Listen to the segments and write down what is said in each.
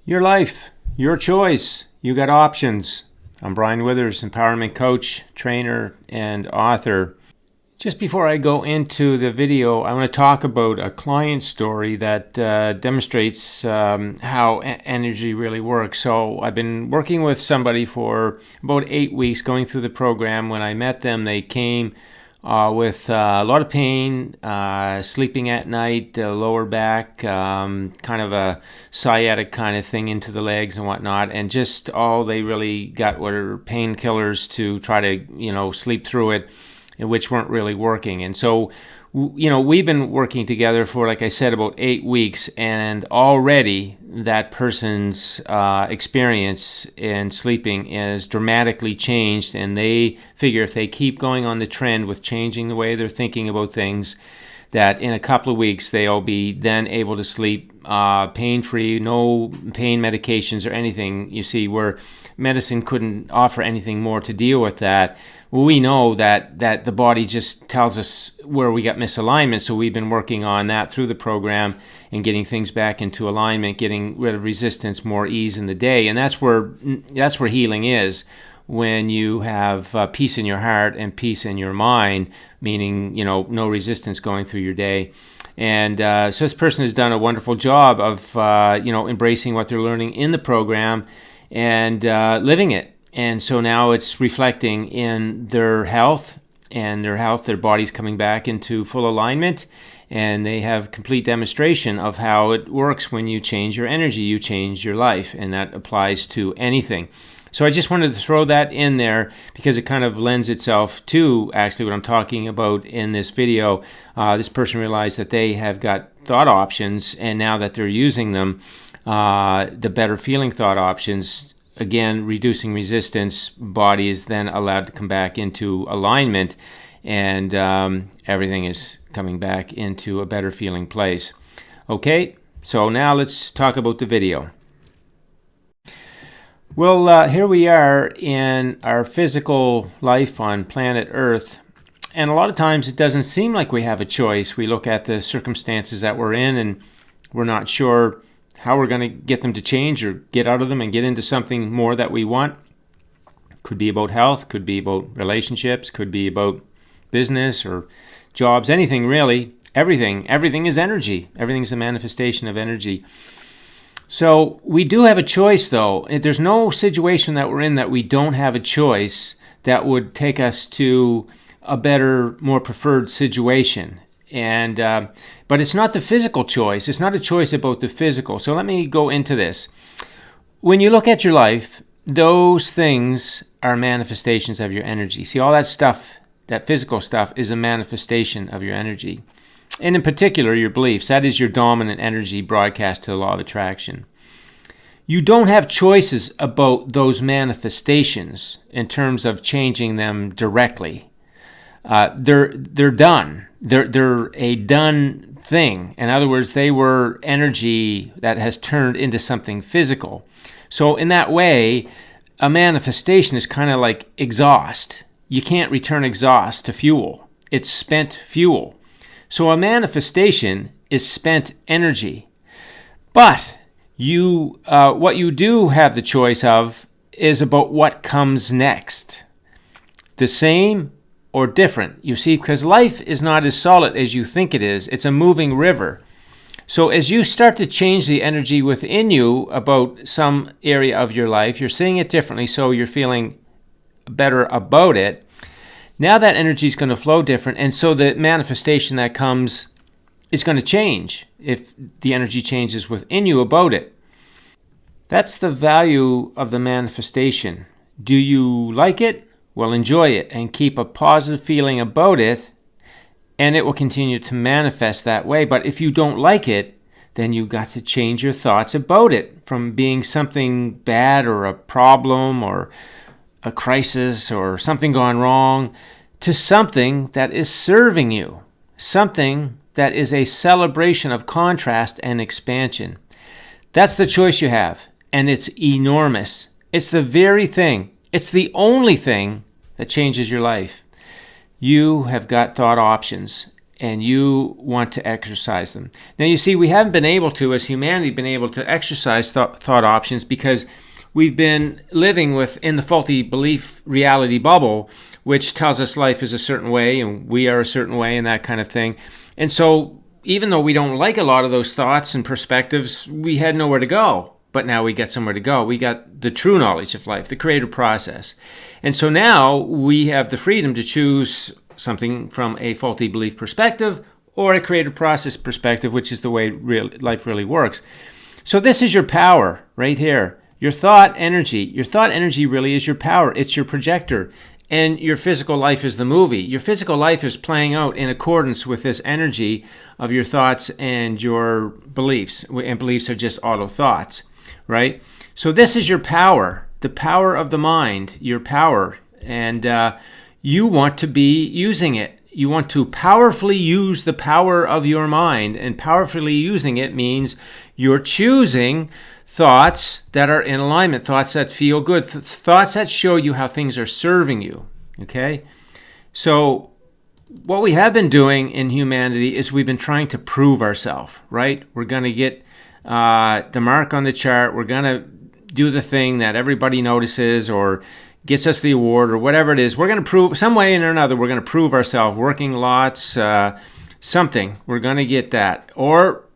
Your life, your choice. You got options. I'm Brian Withers, empowerment coach, trainer, and author. Just before I go into the video, I want to talk about a client story that demonstrates how energy really works. So I've been working with somebody for about 8 weeks, going through the program. When I met them, they came with a lot of pain, sleeping at night, lower back, kind of a sciatic kind of thing into the legs and whatnot, and just all they really got were painkillers to try to, sleep through it, which weren't really working. And so, we've been working together for, like I said, about 8 weeks, and already that person's experience in sleeping is dramatically changed, and they figure if they keep going on the trend with changing the way they're thinking about things, that in a couple of weeks they'll be then able to sleep pain-free, no pain medications or anything, where medicine couldn't offer anything more to deal with that. We know that the body just tells us where we got misalignment, so we've been working on that through the program and getting things back into alignment, getting rid of resistance, more ease in the day, and that's where healing is. When you have peace in your heart and peace in your mind, meaning no resistance going through your day. And so this person has done a wonderful job of embracing what they're learning in the program and living it. And so now it's reflecting in their health, their body's coming back into full alignment, and they have complete demonstration of how it works. When you change your energy, you change your life, and that applies to anything. So I just wanted to throw that in there because it kind of lends itself to actually what I'm talking about in this video. This person realized that they have got thought options, and now that they're using them, the better feeling thought options, again, reducing resistance, body is then allowed to come back into alignment, and everything is coming back into a better feeling place. Okay, so now let's talk about the video. Well, here we are in our physical life on planet Earth, and a lot of times it doesn't seem like we have a choice. We look at the circumstances that we're in, and we're not sure how we're going to get them to change or get out of them and get into something more that we want. Could be about health, could be about relationships, could be about business or jobs, anything really. Everything is energy. Everything's a manifestation of energy. So we do have a choice, though. There's no situation that we're in that we don't have a choice that would take us to a better, more preferred situation. And but it's not the physical choice. It's not a choice about the physical. So let me go into this. When you look at your life, those things are manifestations of your energy. See, all that stuff, that physical stuff, is a manifestation of your energy. And in particular, your beliefs. That is your dominant energy broadcast to the law of attraction. You don't have choices about those manifestations in terms of changing them directly. They're done. They're a done thing. In other words, they were energy that has turned into something physical. So in that way, a manifestation is kind of like exhaust. You can't return exhaust to fuel. It's spent fuel. So a manifestation is spent energy. But what you do have the choice of is about what comes next. The same or different, because life is not as solid as you think it is. It's a moving river. So as you start to change the energy within you about some area of your life, you're seeing it differently, so you're feeling better about it. Now that energy is going to flow different, and so the manifestation that comes is going to change if the energy changes within you about it. That's the value of the manifestation. Do you like it? Well, enjoy it and keep a positive feeling about it, and it will continue to manifest that way. But if you don't like it, then you got to change your thoughts about it from being something bad or a problem or a crisis or something gone wrong to something that is serving you, something that is a celebration of contrast and expansion. That's the choice you have, and it's enormous. It's the very thing, it's the only thing that changes your life. You have got thought options, and you want to exercise them. Now, you see, we haven't been able to, as humanity, been able to exercise thought options because we've been living within the faulty belief reality bubble, which tells us life is a certain way and we are a certain way and that kind of thing. And so even though we don't like a lot of those thoughts and perspectives, we had nowhere to go. But now we got somewhere to go. We got the true knowledge of life, the creative process. And so now we have the freedom to choose something from a faulty belief perspective or a creative process perspective, which is the way life really works. So this is your power right here. Your thought energy. Your thought energy really is your power. It's your projector. And your physical life is the movie. Your physical life is playing out in accordance with this energy of your thoughts and your beliefs. And beliefs are just auto thoughts, right? So this is your power, the power of the mind, your power. And you want to be using it. You want to powerfully use the power of your mind. And powerfully using it means you're choosing thoughts that are in alignment, thoughts that feel good, thoughts that show you how things are serving you, okay? So what we have been doing in humanity is we've been trying to prove ourselves, right? We're going to get the mark on the chart. We're going to do the thing that everybody notices or gets us the award or whatever it is. We're going to prove, some way or another, we're going to prove ourselves, working lots, something. We're going to get that.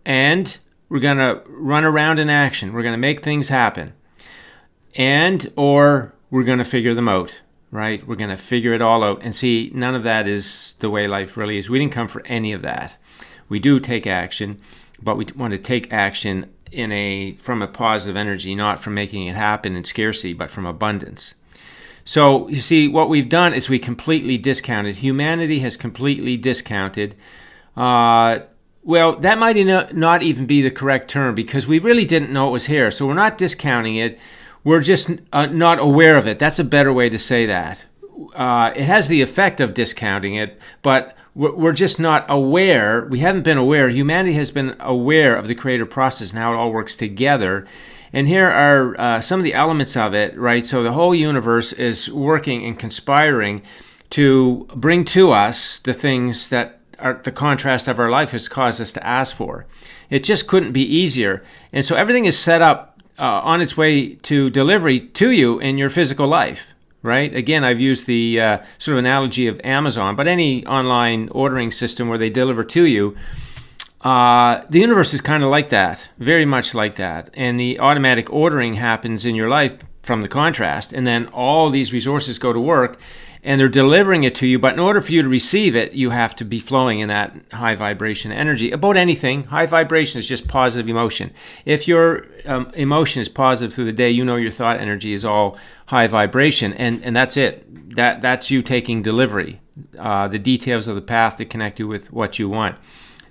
And we're going to run around in action. We're going to make things happen. Or we're going to figure them out, right? We're going to figure it all out. And see, none of that is the way life really is. We didn't come for any of that. We do take action, but we want to take action from a positive energy, not from making it happen in scarcity, but from abundance. So you see, what we've done is we completely discounted. Humanity has completely discounted. Well, that might not even be the correct term because we really didn't know it was here. So we're not discounting it. We're just not aware of it. That's a better way to say that. It has the effect of discounting it, but we're just not aware. We haven't been aware. Humanity has been aware of the creative process and how it all works together. And here are some of the elements of it, right? So the whole universe is working and conspiring to bring to us the things that the contrast of our life has caused us to ask for. It just couldn't be easier. And so everything is set up on its way to delivery to you in your physical life, right? Again, I've used the sort of analogy of Amazon, but any online ordering system where they deliver to you, the universe is kind of like that, very much like that. And the automatic ordering happens in your life from the contrast, and then all these resources go to work, and they're delivering it to you. But in order for you to receive it, you have to be flowing in that high vibration energy. About anything, high vibration is just positive emotion. If your emotion is positive through the day, you know your thought energy is all high vibration, and that's it. That's you taking delivery, the details of the path to connect you with what you want.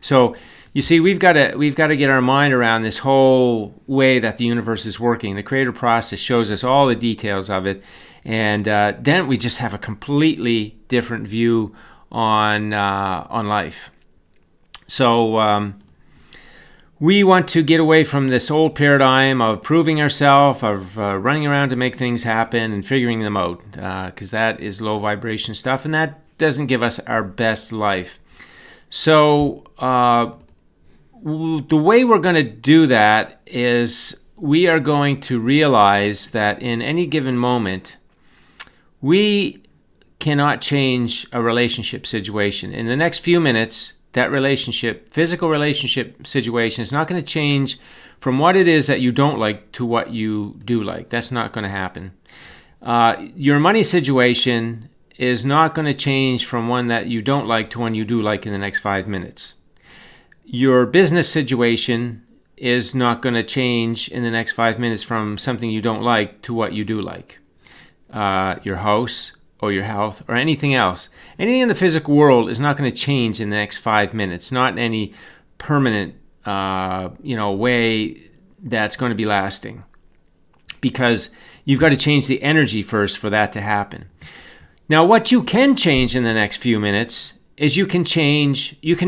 So you see, we've got to get our mind around this whole way that the universe is working. The creative process shows us all the details of it. And then we just have a completely different view on life. So we want to get away from this old paradigm of proving ourselves, of running around to make things happen and figuring them out, because that is low vibration stuff, and that doesn't give us our best life. So the way we're going to do that is we are going to realize that in any given moment, we cannot change a relationship situation. In the next few minutes, that relationship, physical relationship situation is not going to change from what it is that you don't like to what you do like. That's not going to happen. Your money situation is not going to change from one that you don't like to one you do like in the next 5 minutes. Your business situation is not going to change in the next 5 minutes from something you don't like to what you do like. Your house or your health or anything else. Anything in the physical world is not going to change in the next 5 minutes, not in any permanent way that's going to be lasting. Because you've got to change the energy first for that to happen. Now, what you can change in the next few minutes is you can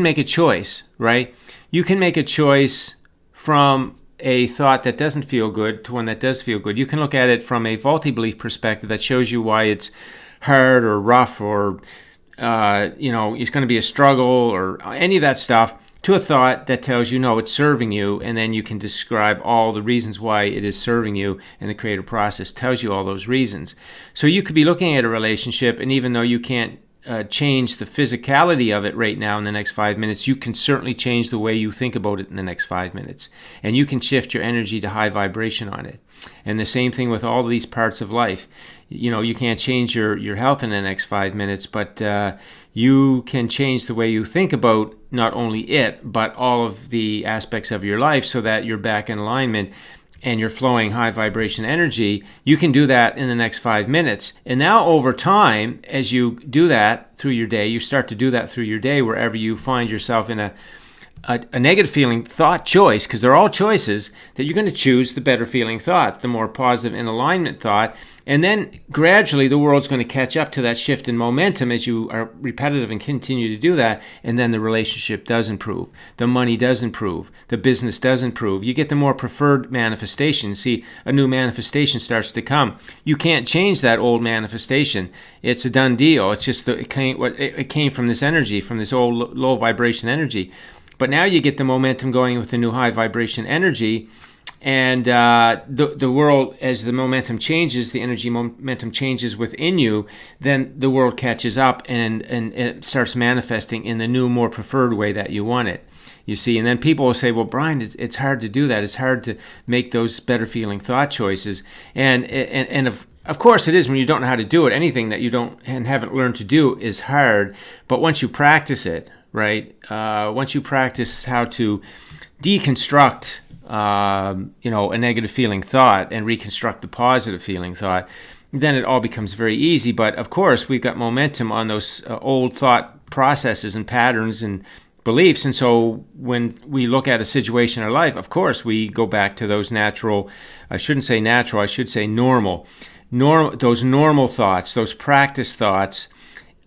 make a choice, right? You can make a choice from a thought that doesn't feel good to one that does feel good. You can look at it from a faulty belief perspective that shows you why it's hard or rough or it's going to be a struggle or any of that stuff, to a thought that tells you, no, it's serving you, and then you can describe all the reasons why it is serving you, and the creative process tells you all those reasons. So you could be looking at a relationship, and even though you can't change the physicality of it right now in the next 5 minutes, you can certainly change the way you think about it in the next 5 minutes, and you can shift your energy to high vibration on it. And the same thing with all of these parts of life. You can't change your health in the next 5 minutes, but you can change the way you think about not only it, but all of the aspects of your life so that you're back in alignment and you're flowing high vibration energy. You can do that in the next 5 minutes. And now over time, as you do that through your day, you start to do that through your day wherever you find yourself in a negative feeling thought choice, because they're all choices, that you're going to choose the better feeling thought, the more positive and alignment thought. And then gradually the world's going to catch up to that shift in momentum as you are repetitive and continue to do that. And then the relationship does improve. The money does improve. The business does improve. You get the more preferred manifestation. See, a new manifestation starts to come. You can't change that old manifestation. It's a done deal. It's just it came from this energy, from this old low vibration energy. But now you get the momentum going with the new high vibration energy, and the world, as the momentum changes, the energy momentum changes within you, then the world catches up and it starts manifesting in the new, more preferred way that you want it. You see, and then people will say, well, Brian, it's hard to do that. It's hard to make those better feeling thought choices. And of course it is when you don't know how to do it. Anything that you don't and haven't learned to do is hard. But once you practice it, right? Once you practice how to deconstruct, a negative feeling thought and reconstruct the positive feeling thought, then it all becomes very easy. But of course, we've got momentum on those old thought processes and patterns and beliefs. And so when we look at a situation in our life, of course, we go back to those natural, I shouldn't say natural, I should say normal, those normal thoughts, those practice thoughts,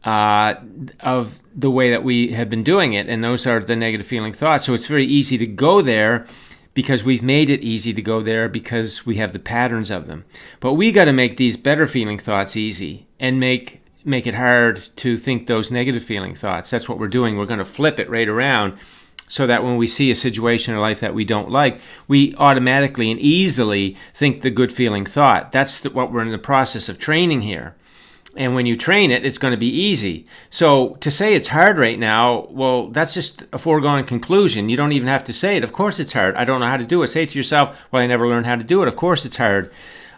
of the way that we have been doing it, and those are the negative feeling thoughts. So it's very easy to go there because we've made it easy to go there because we have the patterns of them. But we got to make these better feeling thoughts easy and make it hard to think those negative feeling thoughts. That's what we're doing. We're going to flip it right around so that when we see a situation in life that we don't like, we automatically and easily think the good feeling thought. That's what we're in the process of training here. And when you train it, it's going to be easy. So to say it's hard right now, well, that's just a foregone conclusion. You don't even have to say it. Of course it's hard. I don't know how to do it. Say to yourself, well, I never learned how to do it. Of course it's hard.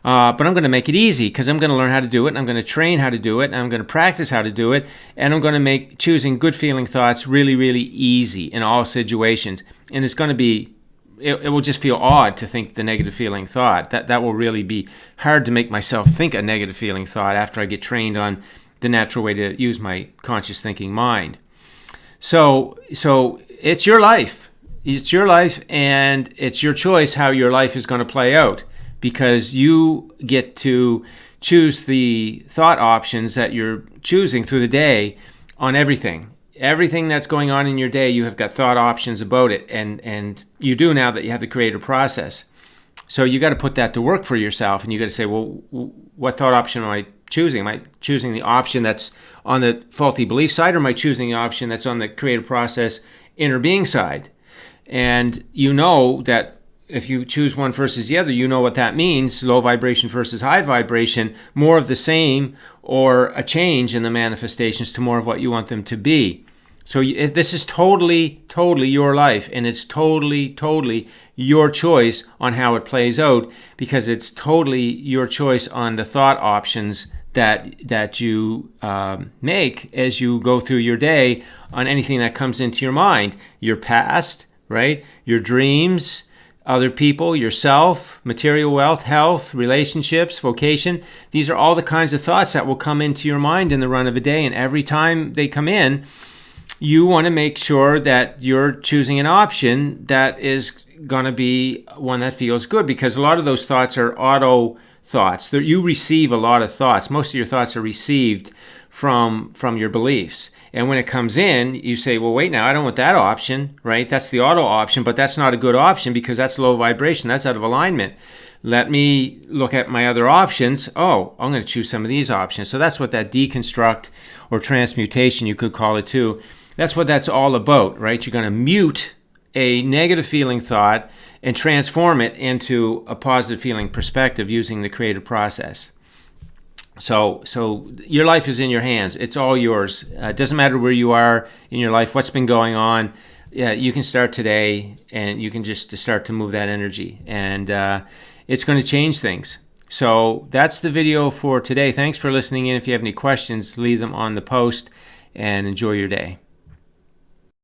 But I'm going to make it easy because I'm going to learn how to do it, and I'm going to train how to do it, and I'm going to practice how to do it, and I'm going to make choosing good feeling thoughts really, really easy in all situations. And it's going to be it will just feel odd to think the negative feeling thought. That will really be hard to make myself think a negative feeling thought after I get trained on the natural way to use my conscious thinking mind. So it's your life. It's your life, and it's your choice how your life is going to play out, because you get to choose the thought options that you're choosing through the day on everything. Everything that's going on in your day, you have got thought options about it, and you do now that you have the creative process. So you got to put that to work for yourself, and you got to say, well, what thought option am I choosing? Am I choosing the option that's on the faulty belief side, or am I choosing the option that's on the creative process inner being side? And you know that if you choose one versus the other, you know what that means: low vibration versus high vibration, more of the same or a change in the manifestations to more of what you want them to be. So this is totally your life, and it's totally your choice on how it plays out, because it's totally your choice on the thought options that you make as you go through your day on anything that comes into your mind. Your past, right? Your dreams, other people, yourself, material wealth, health, relationships, vocation. These are all the kinds of thoughts that will come into your mind in the run of a day, and every time they come in, you want to make sure that you're choosing an option that is going to be one that feels good, because a lot of those thoughts are auto thoughts. You receive a lot of thoughts. Most of your thoughts are received from your beliefs. And when it comes in, you say, well, wait, now I don't want that option, right? That's the auto option, but that's not a good option because that's low vibration. That's out of alignment. Let me look at my other options. Oh, I'm going to choose some of these options. So that's what that deconstruct or transmutation, you could call it too. That's what that's all about, right? You're going to mute a negative feeling thought and transform it into a positive feeling perspective using the creative process. So your life is in your hands. It's all yours. It doesn't matter where you are in your life, what's been going on. Yeah, you can start today, and you can just start to move that energy, and it's going to change things. So that's the video for today. Thanks for listening in. If you have any questions, leave them on the post, and enjoy your day.